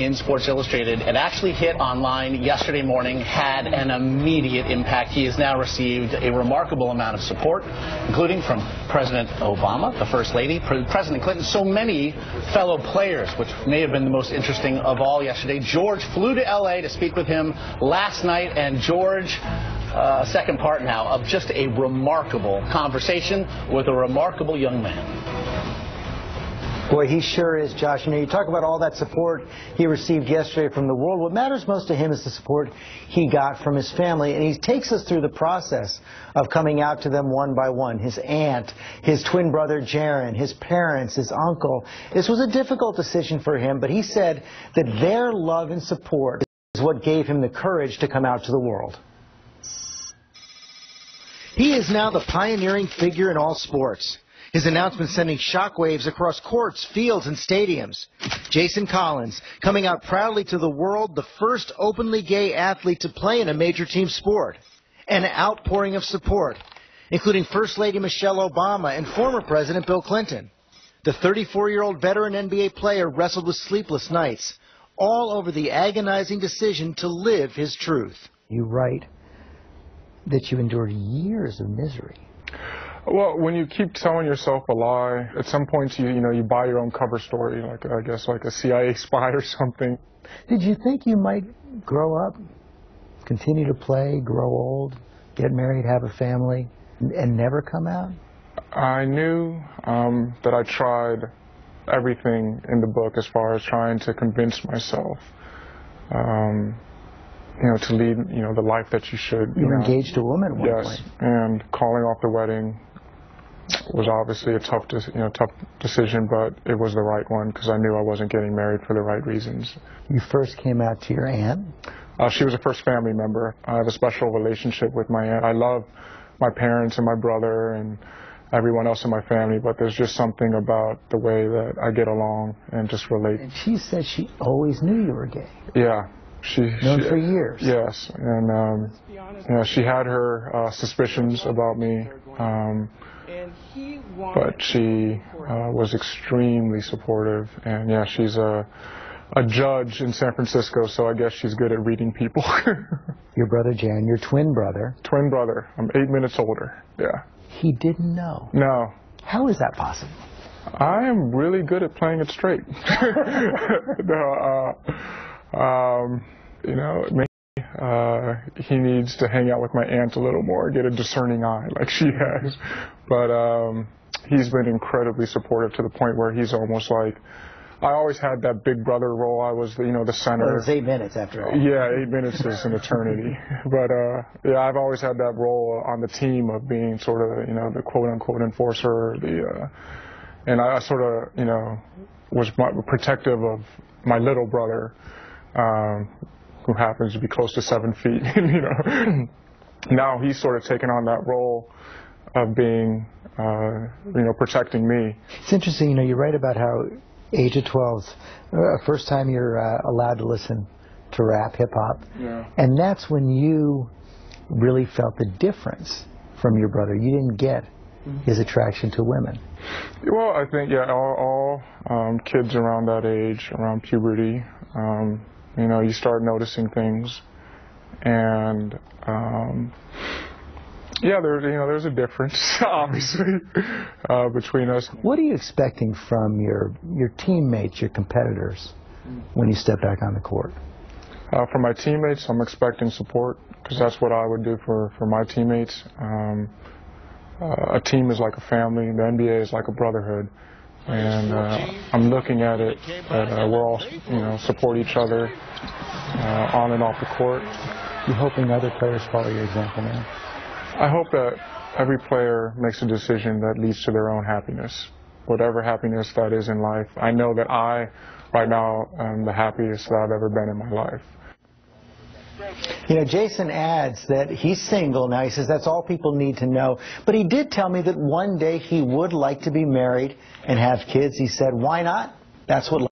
in Sports Illustrated. It actually hit online yesterday morning, had an immediate impact. He has now received a remarkable amount of support, including from President Obama, the First Lady, President Clinton, so many fellow players, which may have been the most interesting of all yesterday. George flew to L.A. to speak with him last night, and George, second part now of just a remarkable conversation with a remarkable young man. Boy, he sure is, Josh. You know, you talk about all that support he received yesterday from the world. What matters most to him is the support he got from his family, and he takes us through the process of coming out to them one by one. His aunt, his twin brother Jaron, his parents, his uncle. This was a difficult decision for him, but he said that their love and support is what gave him the courage to come out to the world. He is now the pioneering figure in all sports. His announcement sending shockwaves across courts, fields, and stadiums. Jason Collins, coming out proudly to the world, the first openly gay athlete to play in a major team sport. An outpouring of support, including First Lady Michelle Obama and former President Bill Clinton. The 34-year-old veteran NBA player wrestled with sleepless nights, all over the agonizing decision to live his truth. You write that you endured years of misery. Well, when you keep telling yourself a lie, at some point you buy your own cover story, like I guess like a CIA spy or something. Did you think you might grow up, continue to play, grow old, get married, have a family, and never come out? I knew that I tried everything in the book as far as trying to convince myself, to lead, the life that you should. You were engaged to a woman at one point. Yes, and calling off the wedding was obviously a tough decision, but it was the right one because I knew I wasn't getting married for the right reasons. You first came out to your aunt? She was a first family member. I have a special relationship with my aunt. I love my parents and my brother and everyone else in my family, but there's just something about the way that I get along and just relate. And she said she always knew you were gay. Yeah. Known for years. Yes, and she had her suspicions about me, but she was extremely supportive, and yeah, she's a judge in San Francisco, so I guess she's good at reading people. Your brother Jan, your twin brother. Twin brother. I'm 8 minutes older. Yeah. He didn't know. No. How is that possible? I am really good at playing it straight. Maybe he needs to hang out with my aunt a little more, get a discerning eye like she has. But he's been incredibly supportive to the point where he's almost like, I always had that big brother role. I was the center. Well, it was 8 minutes after all. Yeah, 8 minutes is an eternity. But yeah, I've always had that role on the team of being sort of the quote unquote enforcer. And I sort of was protective of my little brother. Who happens to be close to 7 feet, Now he's sort of taken on that role of being, protecting me. It's interesting, you write about how age of 12, first time you're allowed to listen to rap, hip-hop, yeah. And that's when you really felt the difference from your brother. You didn't get his attraction to women. Well, I think, all kids around that age, around puberty, you start noticing things, and there's a difference, obviously, between us. What are you expecting from your teammates, your competitors, when you step back on the court? From my teammates, I'm expecting support, because that's what I would do for my teammates. A team is like a family. The NBA is like a brotherhood. And I'm looking at it that we're all, support each other on and off the court. You're hoping other players follow your example now? I hope that every player makes a decision that leads to their own happiness, whatever happiness that is in life. I know that I, right now, am the happiest that I've ever been in my life. Jason adds that he's single now. He says that's all people need to know. But he did tell me that one day he would like to be married and have kids. He said, why not? That's what